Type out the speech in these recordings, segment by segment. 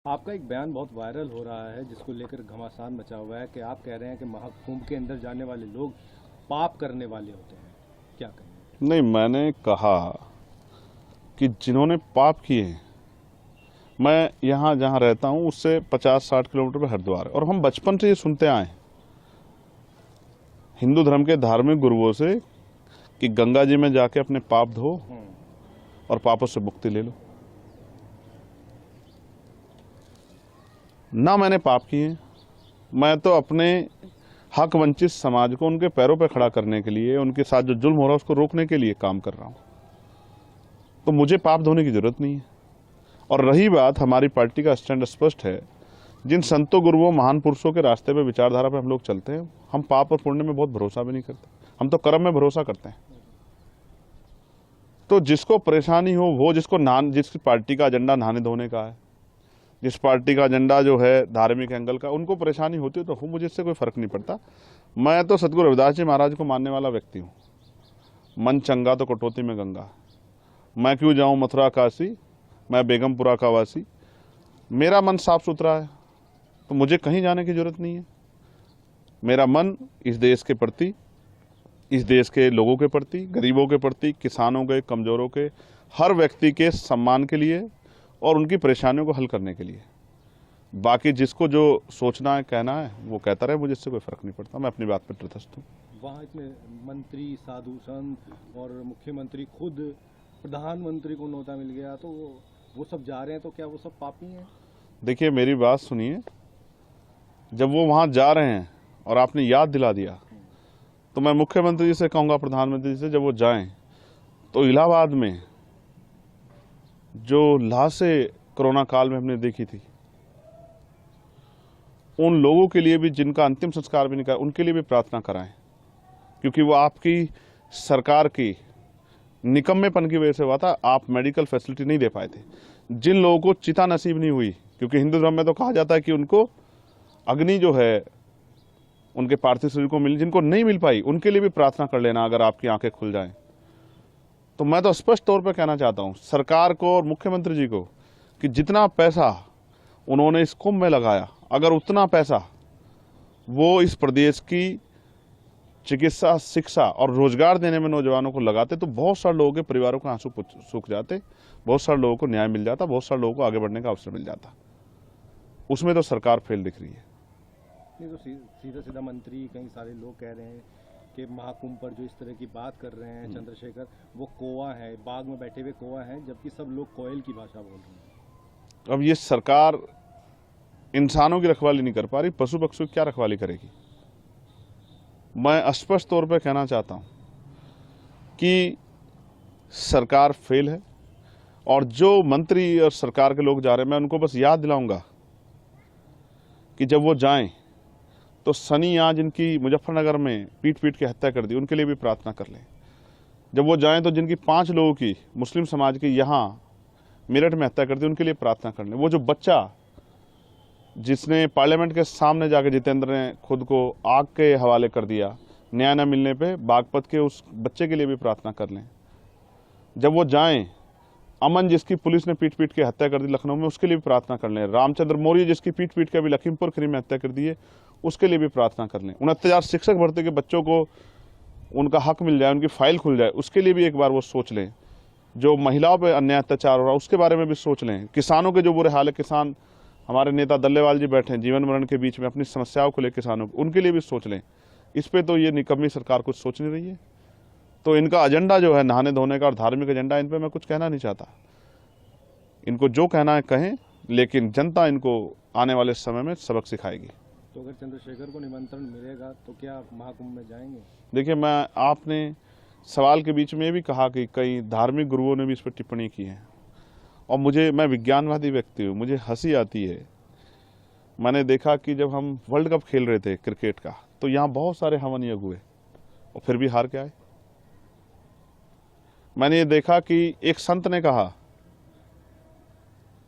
आपका एक बयान बहुत वायरल हो रहा है जिसको लेकर घमासान मचा हुआ है कि आप कह रहे हैं कि महाकुंभ के अंदर जाने वाले लोग पाप करने वाले होते हैं। क्या कहें? नहीं, मैंने कहा कि जिन्होंने पाप किए हैं, मैं यहाँ जहाँ रहता हूँ उससे 50-60 किलोमीटर पे हरिद्वार है और हम बचपन से ये सुनते आए हैं हिंदू धर्म के धार्मिक गुरुओं से कि गंगा जी में जाके अपने पाप धो और पापों से मुक्ति ले लो। ना मैंने पाप किए, मैं तो अपने हक वंचित समाज को उनके पैरों पर खड़ा करने के लिए, उनके साथ जो जुल्म हो रहा है उसको रोकने के लिए काम कर रहा हूँ। तो मुझे पाप धोने की जरूरत नहीं है। और रही बात, हमारी पार्टी का स्टैंड स्पष्ट है। जिन संतों गुरुओं महान पुरुषों के रास्ते पे, विचारधारा पे हम लोग चलते हैं, हम पाप और पुण्य में बहुत भरोसा भी नहीं करते, हम तो कर्म में भरोसा करते हैं। तो जिसको परेशानी हो वो, जिसकी पार्टी का एजेंडा नहाने धोने का है, जिस पार्टी का एजेंडा जो है धार्मिक एंगल का, उनको परेशानी होती है तो हो, मुझे इससे कोई फर्क नहीं पड़ता। मैं तो सतगुरु रविदास जी महाराज को मानने वाला व्यक्ति हूँ। मन चंगा तो कटौती में गंगा। मैं क्यों जाऊँ मथुरा काशी, मैं बेगमपुरा का वासी। मेरा मन साफ सुथरा है तो मुझे कहीं जाने की जरूरत नहीं है। मेरा मन इस देश के प्रति, इस देश के लोगों के प्रति, गरीबों के प्रति, किसानों के, कमजोरों के, हर व्यक्ति के सम्मान के लिए और उनकी परेशानियों को हल करने के लिए। बाकी जिसको जो सोचना है, कहना है, वो कहता रहे, मुझे इससे कोई फर्क नहीं पड़ता। मैं अपनी बात पर तटस्थ हूँ। वहाँ इतने मंत्री, साधु संत और मुख्यमंत्री, खुद प्रधानमंत्री को न्योता मिल गया, तो वो सब जा रहे हैं, तो क्या वो सब पापी हैं? देखिए, मेरी बात सुनिए। जब वो वहाँ जा रहे हैं और आपने याद दिला दिया, तो मैं मुख्यमंत्री जी से कहूँगा, प्रधानमंत्री जी से, जब वो जाएं तो इलाहाबाद में जो लाशें कोरोना काल में हमने देखी थी, उन लोगों के लिए भी, जिनका अंतिम संस्कार भी नहीं करा, उनके लिए भी प्रार्थना कराएं। क्योंकि वो आपकी सरकार की निकम्मेपन की वजह से हुआ था। आप मेडिकल फैसिलिटी नहीं दे पाए थे। जिन लोगों को चिता नसीब नहीं हुई, क्योंकि हिंदू धर्म में तो कहा जाता है कि उनको अग्नि जो है उनके पार्थिव शरीर को मिली, जिनको नहीं मिल पाई उनके लिए भी प्रार्थना कर लेना, अगर आपकी आंखें खुल जाएं। तो मैं तो स्पष्ट तौर पर कहना चाहता हूं सरकार को और मुख्यमंत्री जी को कि जितना पैसा उन्होंने इस कुंभ में लगाया, अगर उतना पैसा वो इस प्रदेश की चिकित्सा, शिक्षा और रोजगार देने में नौजवानों को लगाते, तो बहुत सारे लोगों के परिवारों के आंसू सूख जाते, बहुत सारे लोगों को न्याय मिल जाता, बहुत सारे लोगों को आगे बढ़ने का अवसर मिल जाता। उसमें तो सरकार फेल दिख रही है। नहीं तो सीधा सीधा मंत्री, कई सारे लोग कह रहे हैं कि महाकुंभ पर जो इस तरह की बात कर रहे हैं चंद्रशेखर, वो कौवा है, बाग में बैठे हुए कौवा हैं, जबकि सब लोग कोयल की भाषा बोल रहे हैं। अब ये सरकार इंसानों की रखवाली नहीं कर पा रही, पशु पक्षियों की क्या रखवाली करेगी? मैं स्पष्ट तौर पर कहना चाहता हूं कि सरकार फेल है। और जो मंत्री और सरकार के लोग जा रहे हैं, मैं उनको बस याद दिलाऊंगा कि जब वो जाएं तो सनी आज जिनकी मुजफ्फरनगर में पीट पीट के हत्या कर दी, उनके लिए भी प्रार्थना कर लें। जब वो जाएं तो जिनकी 5 लोगों की, मुस्लिम समाज की, यहाँ मेरठ में हत्या कर दी, उनके लिए प्रार्थना कर लें। वो जो बच्चा जिसने पार्लियामेंट के सामने जाकर जितेंद्र ने खुद को आग के हवाले कर दिया न्याय न मिलने पे, बागपत के उस बच्चे के लिए भी प्रार्थना कर लें। जब वो जाएं, अमन जिसकी पुलिस ने पीट पीट के हत्या कर दी लखनऊ में, उसके लिए भी प्रार्थना कर लें। रामचंद्र मौर्य जिसकी पीट पीट के अभी लखीमपुर खीरी में हत्या कर दी है, उसके लिए भी प्रार्थना कर लें। 69,000 शिक्षक भर्ती के बच्चों को उनका हक मिल जाए, उनकी फाइल खुल जाए, उसके लिए भी एक बार वो सोच लें। जो महिलाओं पर अन्याय अत्याचार हो रहा है, उसके बारे में भी सोच लें। किसानों के जो बुरे हाल है, किसान, हमारे नेता दल्लेवाल जी बैठे हैं जीवन मरण के बीच में, अपनी समस्याओं को लेकर किसानों, उनके लिए भी सोच लें। इस पे तो ये निकम्मी सरकार कुछ सोच नहीं रही है। तो इनका एजेंडा जो है नहाने धोने का और धार्मिक एजेंडा, इन पे मैं कुछ कहना नहीं चाहता। इनको जो कहना है कहें, लेकिन जनता इनको आने वाले समय में सबक सिखाएगी। तो अगर चंद्रशेखर को निमंत्रण मिलेगा तो क्या आप महाकुंभ में जाएंगे? देखिए, आपने सवाल के बीच में ये भी कहा कि कई धार्मिक गुरुओं ने भी इस पर टिप्पणी की है, और मैं विज्ञानवादी व्यक्ति हूँ, मुझे हंसी आती है। मैंने देखा कि जब हम वर्ल्ड कप खेल रहे थे क्रिकेट का, तो यहाँ बहुत सारे हवन यज्ञ हुए और फिर भी हार के आए। मैंने ये देखा कि एक संत ने कहा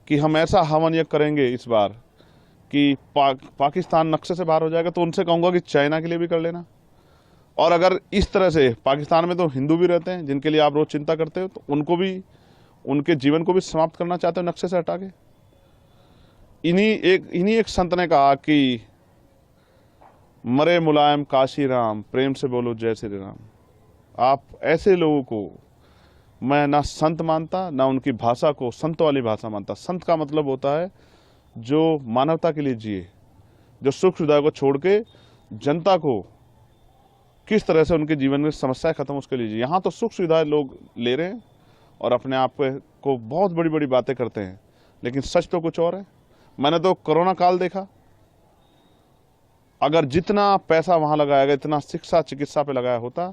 कि हम ऐसा हवन यज्ञ करेंगे इस बार कि पाकिस्तान नक्शे से बाहर हो जाएगा। तो उनसे कहूँगा कि चाइना के लिए भी कर लेना। और अगर इस तरह से, पाकिस्तान में तो हिंदू भी रहते हैं जिनके लिए आप रोज चिंता करते हो, तो उनको भी, उनके जीवन को भी समाप्त करना चाहते हो नक्शे से हटा के। इन्हीं एक संत ने कहा कि मरे मुलायम काशी राम, प्रेम से बोलो जय श्री राम। आप ऐसे लोगों को मैं ना संत मानता, ना उनकी भाषा को संत वाली भाषा मानता। संत का मतलब होता है जो मानवता के लिए जिए, जो सुख सुविधा को छोड़ के जनता को किस तरह से उनके जीवन में समस्याएं खत्म उसके लिए जिए। यहाँ तो सुख सुविधाएं लोग ले रहे हैं और अपने आप को बहुत बड़ी बड़ी बातें करते हैं, लेकिन सच तो कुछ और है। मैंने तो कोरोना काल देखा, अगर जितना पैसा वहां लगाया गया, इतना शिक्षा चिकित्सा पे लगाया होता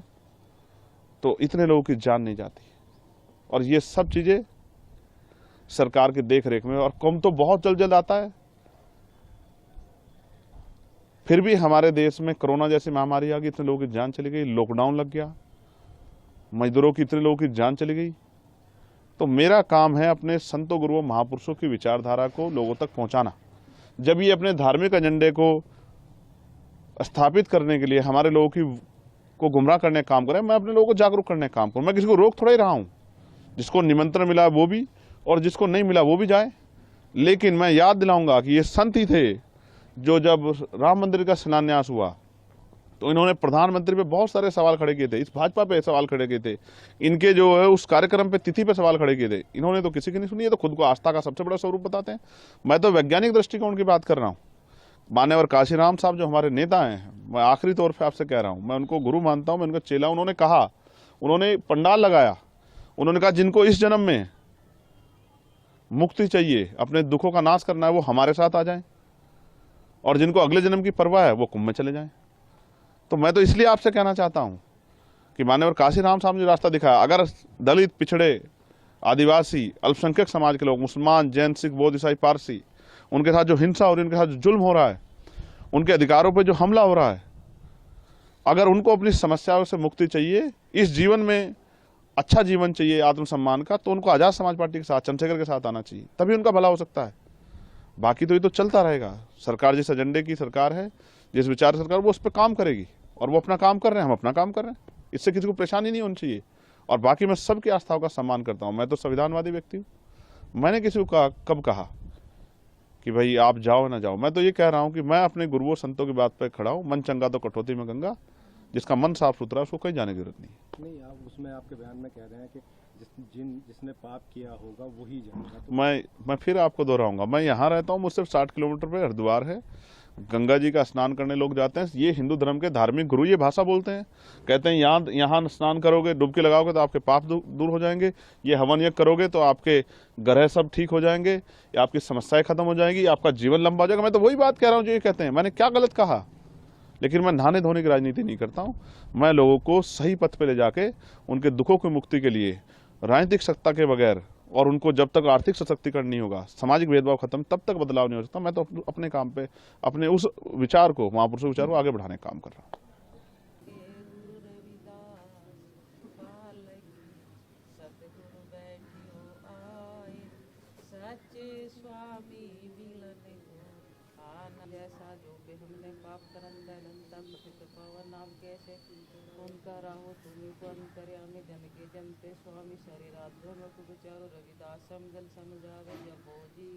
तो इतने लोगों की जान नहीं जाती। और ये सब चीजें सरकार की देख रेख में, और कम तो बहुत जल्द जल्द आता है। फिर भी हमारे देश में कोरोना जैसी महामारी आ गई, इतने लोगों की जान चली गई, लॉकडाउन लग गया, मजदूरों की इतने लोगों की जान चली गई। तो मेरा काम है अपने संतों गुरुओं महापुरुषों की विचारधारा को लोगों तक पहुंचाना। जब ये अपने धार्मिक एजेंडे को स्थापित करने के लिए हमारे लोगों को गुमराह करने का काम करें, मैं अपने लोगों को जागरूक करने का काम करूं। मैं किसी को रोक थोड़ा ही रहा हूं, जिसको निमंत्रण मिला वो भी और जिसको नहीं मिला वो भी जाए। लेकिन मैं याद दिलाऊंगा कि ये संत ही थे जो जब राम मंदिर का शिलान्यास हुआ तो इन्होंने प्रधानमंत्री पे बहुत सारे सवाल खड़े किए थे, इस भाजपा पे सवाल खड़े किए थे, इनके जो है उस कार्यक्रम पे तिथि पे सवाल खड़े किए थे। इन्होंने तो किसी की नहीं सुनी है, तो खुद को आस्था का सबसे बड़ा स्वरूप बताते हैं। मैं तो वैज्ञानिक दृष्टिकोण की बात कर रहा हूँ। मान्यवर काशीराम साहब जो हमारे नेता हैं, मैं आखिरी तौर पर आपसे कह रहा हूँ, मैं उनको गुरु मानता हूँ, मैं उनका चेला। उन्होंने कहा, उन्होंने पंडाल लगाया, उन्होंने कहा जिनको इस जन्म में मुक्ति चाहिए, अपने दुखों का नाश करना है, वो हमारे साथ आ जाएं, और जिनको अगले जन्म की परवाह है वो कुंभ में चले जाएं। तो मैं तो इसलिए आपसे कहना चाहता हूं कि मान्यवर काशीराम साहब ने रास्ता दिखाया। अगर दलित, पिछड़े, आदिवासी, अल्पसंख्यक समाज के लोग, मुसलमान, जैन, सिख, बौद्ध, ईसाई, पारसी, उनके साथ जो हिंसा हो रही है, उनके साथ जो जुल्म हो रहा है, उनके अधिकारों पर जो हमला हो रहा है, अगर उनको अपनी समस्याओं से मुक्ति चाहिए, इस जीवन में अच्छा जीवन चाहिए आत्मसम्मान का, तो उनको आजाद समाज पार्टी के साथ, चंद्रशेखर के साथ आना चाहिए, तभी उनका भला हो सकता है। बाकी तो ये तो चलता रहेगा। सरकार जिस एजेंडे की सरकार है, जिस विचार सरकार, वो उस पर काम करेगी, और वो अपना काम कर रहे हैं, हम अपना काम कर रहे हैं। इससे किसी को परेशानी नहीं होनी चाहिए। और बाकी मैं सबकी आस्थाओं का सम्मान करता हूँ। मैं तो संविधानवादी व्यक्ति हूँ। मैंने किसी को कब कहा कि भाई आप जाओ ना जाओ। मैं तो ये कह रहा हूँ कि मैं अपने गुरुओं संतों की बात पर खड़ा हूँ। मन चंगा तो कटौती में गंगा, जिसका मन साफ सुथरा उसको कहीं जाने की जरूरत नहीं। आप उसमें आपके बयान में कह रहे हैं कि जिसने पाप किया होगा वही जाएगा। तो मैं फिर आपको दोहराऊंगा, मैं यहाँ रहता हूँ, मुझसे 60 किलोमीटर पे हरिद्वार है, गंगा जी का स्नान करने लोग जाते हैं। ये हिंदू धर्म के धार्मिक गुरु ये भाषा बोलते हैं, कहते हैं यहाँ स्नान करोगे, डुबकी लगाओगे तो आपके पाप दूर हो जाएंगे, ये हवन यज्ञ करोगे तो आपके ग्रह सब ठीक हो जाएंगे, या आपकी समस्याएं खत्म हो जाएंगी, आपका जीवन लंबा हो जाएगा। मैं तो वही बात कह रहा हूँ जो ये कहते हैं। मैंने क्या गलत कहा? लेकिन मैं नहाने धोने की राजनीति नहीं करता हूँ। मैं लोगों को सही पथ पे ले जाके उनके दुखों की मुक्ति के लिए राजनीतिक सत्ता के बगैर, और उनको जब तक आर्थिक सशक्तिकरण नहीं होगा, सामाजिक भेदभाव खत्म, तब तक बदलाव नहीं हो सकता। मैं तो अपने काम पे, अपने उस विचार को, महापुरुषों विचार को आगे बढ़ाने का काम कर रहा हूँ। जैसा जो कि हमने पाप करन दंता पतित पावन आप कैसे उनका राहो तुम्हें को अंतर्यामी जन के जमते स्वामी शरीराध्य में विचारो रविदासम जल समझावे जब जी